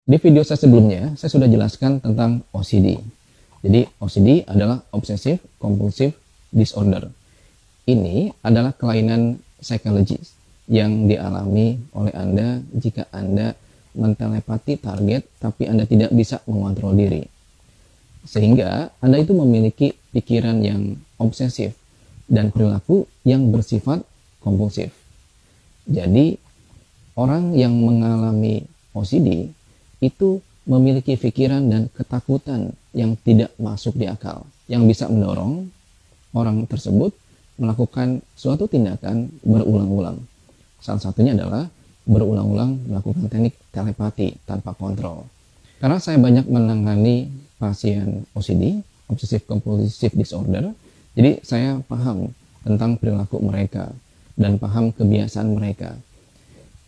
Di video saya sebelumnya, saya sudah jelaskan tentang OCD. Jadi, OCD adalah Obsessive Compulsive Disorder. Ini adalah kelainan psikologis yang dialami oleh Anda jika Anda mentelepati target tapi Anda tidak bisa mengontrol diri. Sehingga Anda itu memiliki pikiran yang obsesif dan perilaku yang bersifat kompulsif. Jadi, orang yang mengalami OCD itu memiliki pikiran dan ketakutan yang tidak masuk di akal, yang bisa mendorong orang tersebut melakukan suatu tindakan berulang-ulang. Salah satunya adalah berulang-ulang melakukan teknik telepati tanpa kontrol. Karena saya banyak menangani pasien OCD, Obsessive Compulsive Disorder, jadi saya paham tentang perilaku mereka dan paham kebiasaan mereka.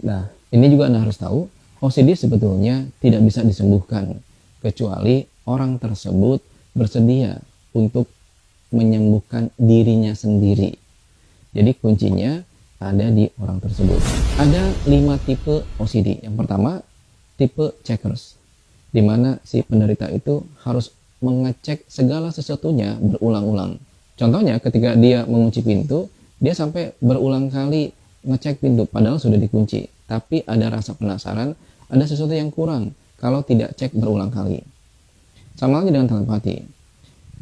Nah, ini juga Anda harus tahu, OCD sebetulnya tidak bisa disembuhkan kecuali orang tersebut bersedia untuk menyembuhkan dirinya sendiri. Jadi kuncinya ada di orang tersebut. Ada 5 tipe OCD. Yang pertama, tipe checkers, di mana si penderita itu harus mengecek segala sesuatunya berulang-ulang. Contohnya ketika dia mengunci pintu, dia sampai berulang kali ngecek pintu padahal sudah dikunci. Tapi ada rasa penasaran, ada sesuatu yang kurang kalau tidak cek berulang kali. Sama halnya dengan telepati.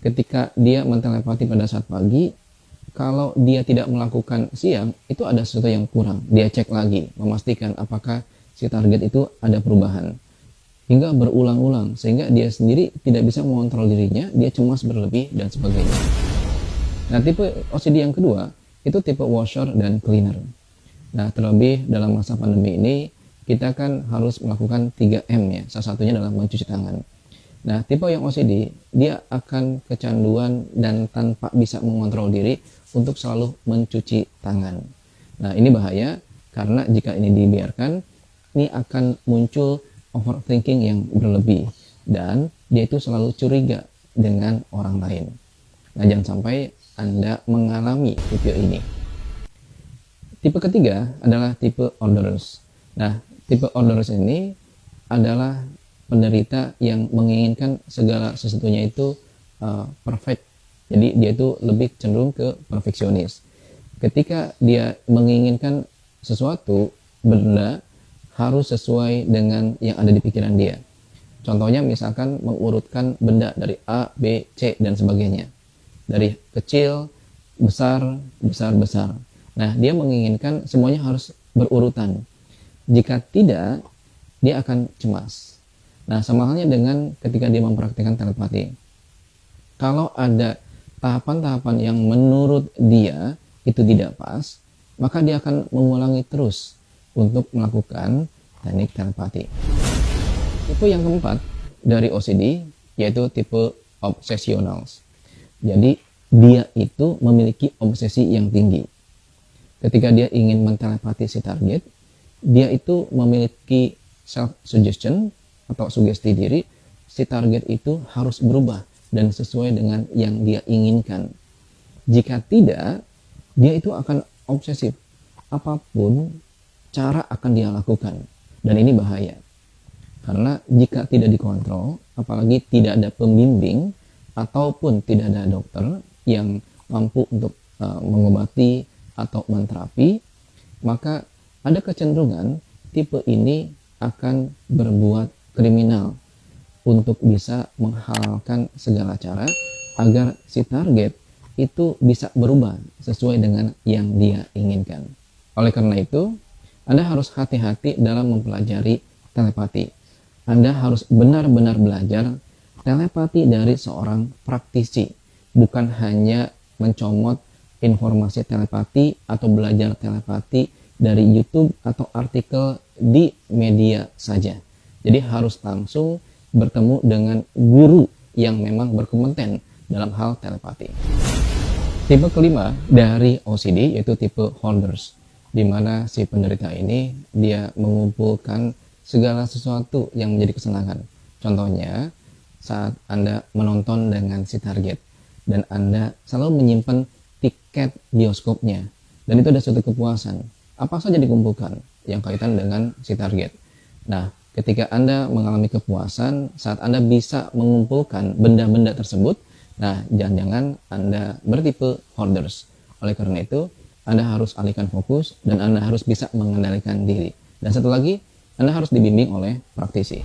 Ketika dia mentelepati pada saat pagi, kalau dia tidak melakukan siang, itu ada sesuatu yang kurang. Dia cek lagi, memastikan apakah si target itu ada perubahan. Hingga berulang-ulang, sehingga dia sendiri tidak bisa mengontrol dirinya, dia cemas berlebih, dan sebagainya. Nah, tipe OCD yang kedua, itu tipe washer dan cleaner. Nah, terlebih dalam masa pandemi ini, kita kan harus melakukan 3M ya. Salah satunya adalah mencuci tangan. Nah, tipe yang OCD, dia akan kecanduan dan tanpa bisa mengontrol diri untuk selalu mencuci tangan. Nah, ini bahaya karena jika ini dibiarkan, ini akan muncul overthinking yang berlebih dan dia itu selalu curiga dengan orang lain. Nah, jangan sampai Anda mengalami tipe ini. Tipe ketiga adalah tipe orderers. Nah, tipe orderers ini adalah penderita yang menginginkan segala sesuatunya itu perfect. Jadi dia itu lebih cenderung ke perfeksionis. Ketika dia menginginkan sesuatu benda harus sesuai dengan yang ada di pikiran dia. Contohnya misalkan mengurutkan benda dari A, B, C dan sebagainya. Dari kecil, besar, besar, besar. Nah, dia menginginkan semuanya harus berurutan. Jika tidak, dia akan cemas. Nah, sama halnya dengan ketika dia mempraktikkan telepati. Kalau ada tahapan-tahapan yang menurut dia itu tidak pas, maka dia akan mengulangi terus untuk melakukan teknik telepati. Tipe yang keempat dari OCD yaitu tipe obsesionals. Jadi dia itu memiliki obsesi yang tinggi. Ketika dia ingin mentelepati si target, dia itu memiliki self-suggestion atau sugesti diri, si target itu harus berubah dan sesuai dengan yang dia inginkan. Jika tidak, dia itu akan obsesif. Apapun cara akan dia lakukan. Dan ini bahaya. Karena jika tidak dikontrol, apalagi tidak ada pembimbing ataupun tidak ada dokter yang mampu untuk mengobati atau menterapi, maka ada kecenderungan tipe ini akan berbuat kriminal untuk bisa menghalalkan segala cara agar si target itu bisa berubah sesuai dengan yang dia inginkan. Oleh karena itu, Anda harus hati-hati dalam mempelajari telepati. Anda harus benar-benar belajar telepati dari seorang praktisi, bukan hanya mencomot informasi telepati atau belajar telepati dari YouTube atau artikel di media saja. Jadi harus langsung bertemu dengan guru yang memang berkompeten dalam hal telepati. Tipe kelima dari OCD yaitu tipe holders, di mana si penderita ini dia mengumpulkan segala sesuatu yang menjadi kesenangan. Contohnya saat Anda menonton dengan si target dan Anda selalu menyimpan tiket bioskopnya dan itu ada suatu kepuasan. Apa saja dikumpulkan yang kaitan dengan si target. Nah, Ketika Anda mengalami kepuasan saat Anda bisa mengumpulkan benda-benda tersebut, nah jangan-jangan Anda bertipe hoarders. Oleh karena itu, Anda harus alihkan fokus dan Anda harus bisa mengendalikan diri. Dan satu lagi, Anda harus dibimbing oleh praktisi.